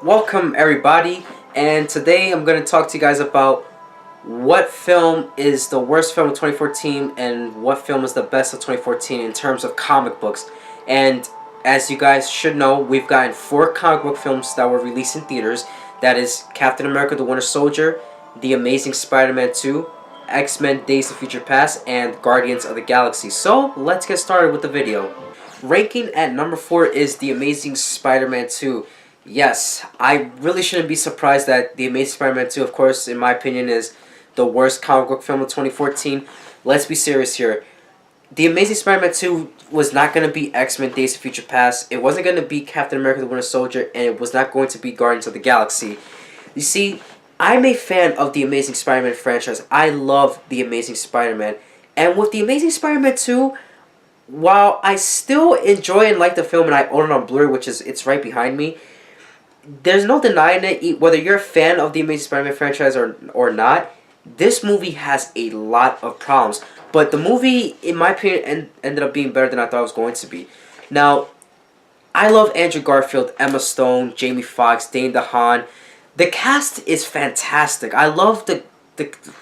Welcome everybody, and today I'm going to talk to you guys about what film is the worst film of 2014 and what film is the best of 2014 in terms of comic books. And as you guys should know, we've gotten 4 comic book films that were released in theaters. That is Captain America the Winter Soldier, The Amazing Spider-Man 2, X-Men Days of Future Past, and Guardians of the Galaxy. So let's get started with the video. Ranking at number 4 is The Amazing Spider-Man 2. Yes, I really shouldn't be surprised that The Amazing Spider-Man 2, of course, in my opinion, is the worst comic book film of 2014. Let's be serious here. The Amazing Spider-Man 2 was not going to be X-Men Days of Future Past. It wasn't going to be Captain America the Winter Soldier. And it was not going to be Guardians of the Galaxy. You see, I'm a fan of the Amazing Spider-Man franchise. I love The Amazing Spider-Man. And with The Amazing Spider-Man 2, while I still enjoy and like the film and I own it on Blu-ray, which is it's right behind me, there's no denying it, whether you're a fan of the Amazing Spider-Man franchise or not, this movie has a lot of problems. But the movie, in my opinion, ended up being better than I thought it was going to be. Now, I love Andrew Garfield, Emma Stone, Jamie Foxx, Dane DeHaan. The cast is fantastic. I love the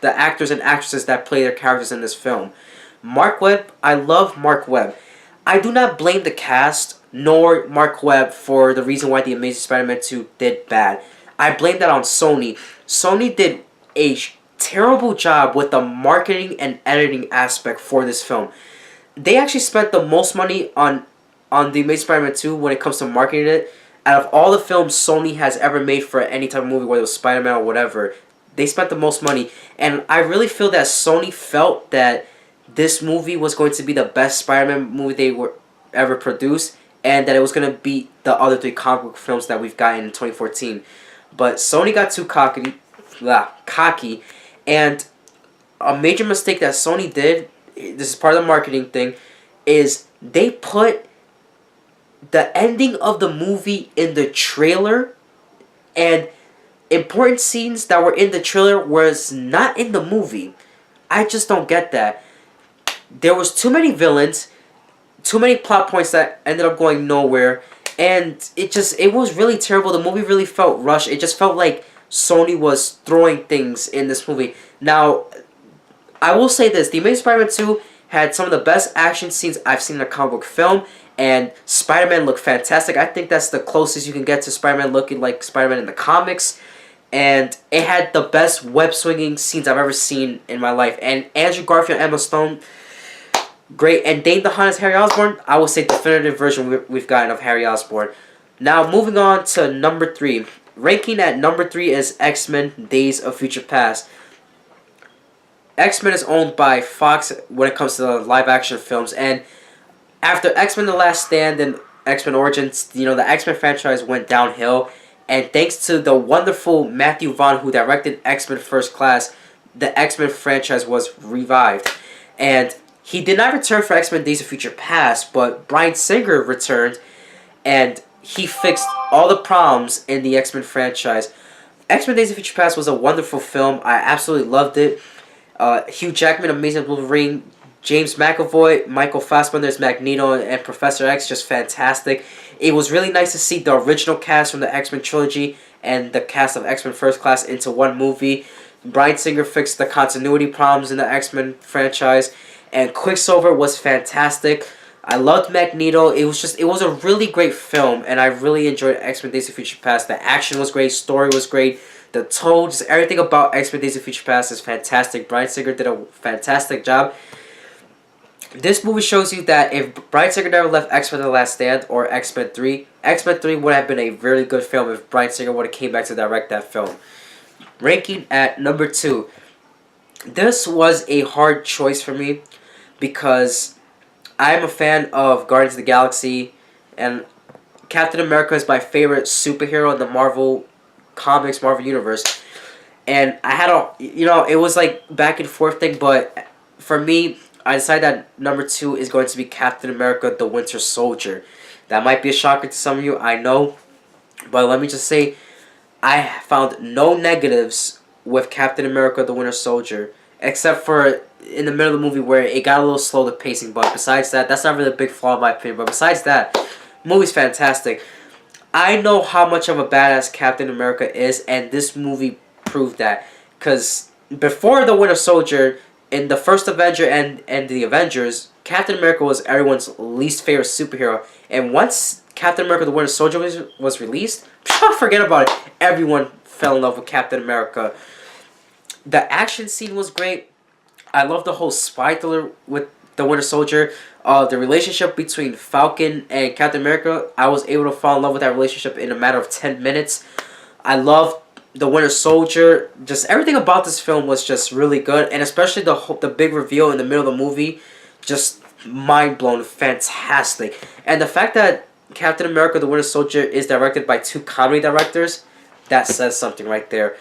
actors and actresses that play their characters in this film. Mark Webb, I love Mark Webb. I do not blame the cast nor Mark Webb for the reason why The Amazing Spider-Man 2 did bad. I blame that on Sony. Sony did a terrible job with the marketing and editing aspect for this film. They actually spent the most money on The Amazing Spider-Man 2 when it comes to marketing it. Out of all the films Sony has ever made for any type of movie, whether it was Spider-Man or whatever, they spent the most money. And I really feel that Sony felt that this movie was going to be the best Spider-Man movie they were ever produced, and that it was going to beat the other 3 comic book films that we've gotten in 2014. But Sony got too cocky, and a major mistake that Sony did, this is part of the marketing thing, is they put the ending of the movie in the trailer, and important scenes that were in the trailer was not in the movie. I just don't get that. There was too many villains, too many plot points that ended up going nowhere, and it was really terrible. The movie really felt rushed. It just felt like Sony was throwing things in this movie. Now, I will say this, The Amazing Spider-Man 2 had some of the best action scenes I've seen in a comic book film, and Spider-Man looked fantastic. I think that's the closest you can get to Spider-Man looking like Spider-Man in the comics, and it had the best web-swinging scenes I've ever seen in my life. And Andrew Garfield and Emma Stone, great. And Dane DeHaan as Harry Osborn, I will say definitive version we've gotten of Harry Osborn. Now, moving on to number 3. Ranking at number 3 is X-Men Days of Future Past. X-Men is owned by Fox when it comes to the live-action films. And after X-Men The Last Stand and X-Men Origins, the X-Men franchise went downhill. And thanks to the wonderful Matthew Vaughn, who directed X-Men First Class, the X-Men franchise was revived. And he did not return for X-Men Days of Future Past, but Bryan Singer returned, and he fixed all the problems in the X-Men franchise. X-Men Days of Future Past was a wonderful film. I absolutely loved it. Hugh Jackman, amazing Wolverine. James McAvoy, Michael Fassbender as Magneto, and Professor X, just fantastic. It was really nice to see the original cast from the X-Men trilogy and the cast of X-Men First Class into one movie. Bryan Singer fixed the continuity problems in the X-Men franchise. And Quicksilver was fantastic. I loved Magneto. It was a really great film, and I really enjoyed X-Men Days of Future Past. The action was great, story was great, the tone, just everything about X-Men Days of Future Past is fantastic. Bryan Singer did a fantastic job. This movie shows you that if Bryan Singer never left X-Men The Last Stand or X-Men 3, X-Men 3 would have been a really good film if Bryan Singer would have came back to direct that film. Ranking at number 2. This was a hard choice for me, because I'm a fan of Guardians of the Galaxy, and Captain America is my favorite superhero in the Marvel Comics, Marvel Universe. And I had it was like back and forth thing, but for me, I decided that number 2 is going to be Captain America the Winter Soldier. That might be a shocker to some of you, I know, but let me just say, I found no negatives with Captain America the Winter Soldier, except for in the middle of the movie where it got a little slow, the pacing. But besides that, that's not really a big flaw in my opinion. But besides that, the movie's fantastic. I know how much of a badass Captain America is, and this movie proved that. Because before the Winter Soldier, in the first Avenger and the Avengers, Captain America was everyone's least favorite superhero. And once Captain America the Winter Soldier was released, forget about it. Everyone fell in love with Captain America. The action scene was great. I love the whole spy thriller with the Winter Soldier. The relationship between Falcon and Captain America, I was able to fall in love with that relationship in a matter of 10 minutes. I love the Winter Soldier. Just everything about this film was just really good, and especially the big reveal in the middle of the movie, just mind blown, fantastic. And the fact that Captain America: The Winter Soldier is directed by 2 comedy directors, that says something right there.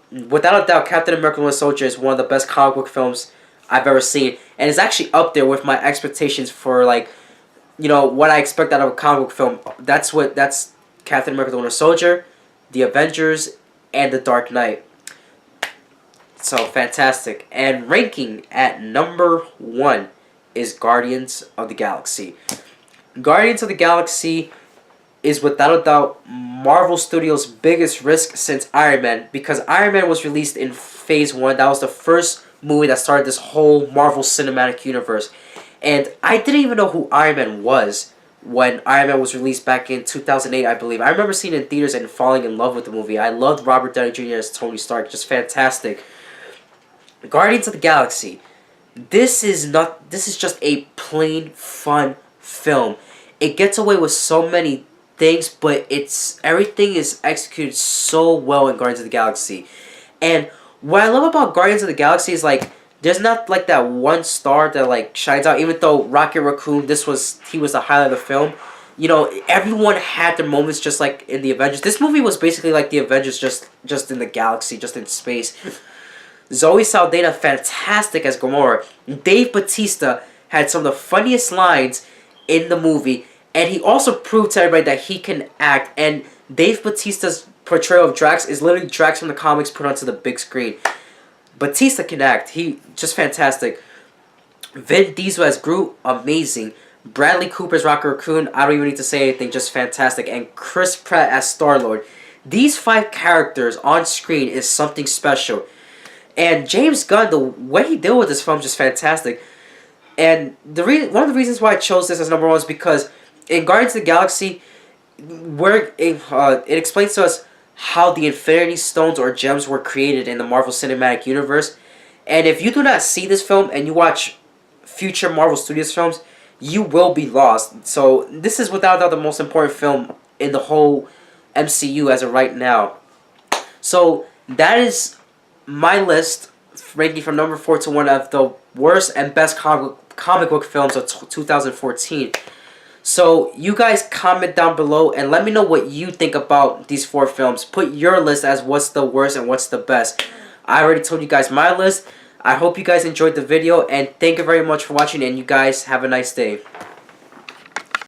Without a doubt, Captain America: The Winter Soldier is one of the best comic book films I've ever seen, and it's actually up there with my expectations for, like, you know, what I expect out of a comic book film. That's Captain America: The Winter Soldier, The Avengers, and The Dark Knight. So fantastic. And ranking at number 1 is Guardians of the Galaxy. Guardians of the Galaxy is without a doubt Marvel Studios' biggest risk since Iron Man, because Iron Man was released in Phase 1. That was the first movie that started this whole Marvel Cinematic Universe. And I didn't even know who Iron Man was when Iron Man was released back in 2008, I believe. I remember seeing it in theaters and falling in love with the movie. I loved Robert Downey Jr. as Tony Stark. Just fantastic. Guardians of the Galaxy. This is just a plain fun film. It gets away with so many things, but everything is executed so well in Guardians of the Galaxy. And what I love about Guardians of the Galaxy is, like, there's not like that one star that, like, shines out. Even though Rocket Raccoon, he was the highlight of the film. You know, everyone had their moments, just like in the Avengers. This movie was basically like the Avengers, just in the galaxy, just in space. Zoe Saldana, fantastic as Gamora. Dave Bautista had some of the funniest lines in the movie, and he also proved to everybody that he can act. And Dave Bautista's portrayal of Drax is literally Drax from the comics put onto the big screen. Batista can act. He just fantastic. Vin Diesel as Groot, amazing. Bradley Cooper as Rocket Raccoon, I don't even need to say anything, just fantastic. And Chris Pratt as Star-Lord. These 5 characters on screen is something special. And James Gunn, the way he dealt with this film is just fantastic. And one of the reasons why I chose this as number 1 is because in Guardians of the Galaxy, where it explains to us how the Infinity Stones or gems were created in the Marvel Cinematic Universe. And if you do not see this film and you watch future Marvel Studios films, you will be lost. So this is without doubt the most important film in the whole MCU as of right now. So that is my list, ranking from number 4 to 1 of the worst and best comic book films of 2014. So you guys comment down below and let me know what you think about these 4 films. Put your list as what's the worst and what's the best. I already told you guys my list. I hope you guys enjoyed the video, and thank you very much for watching, and you guys have a nice day.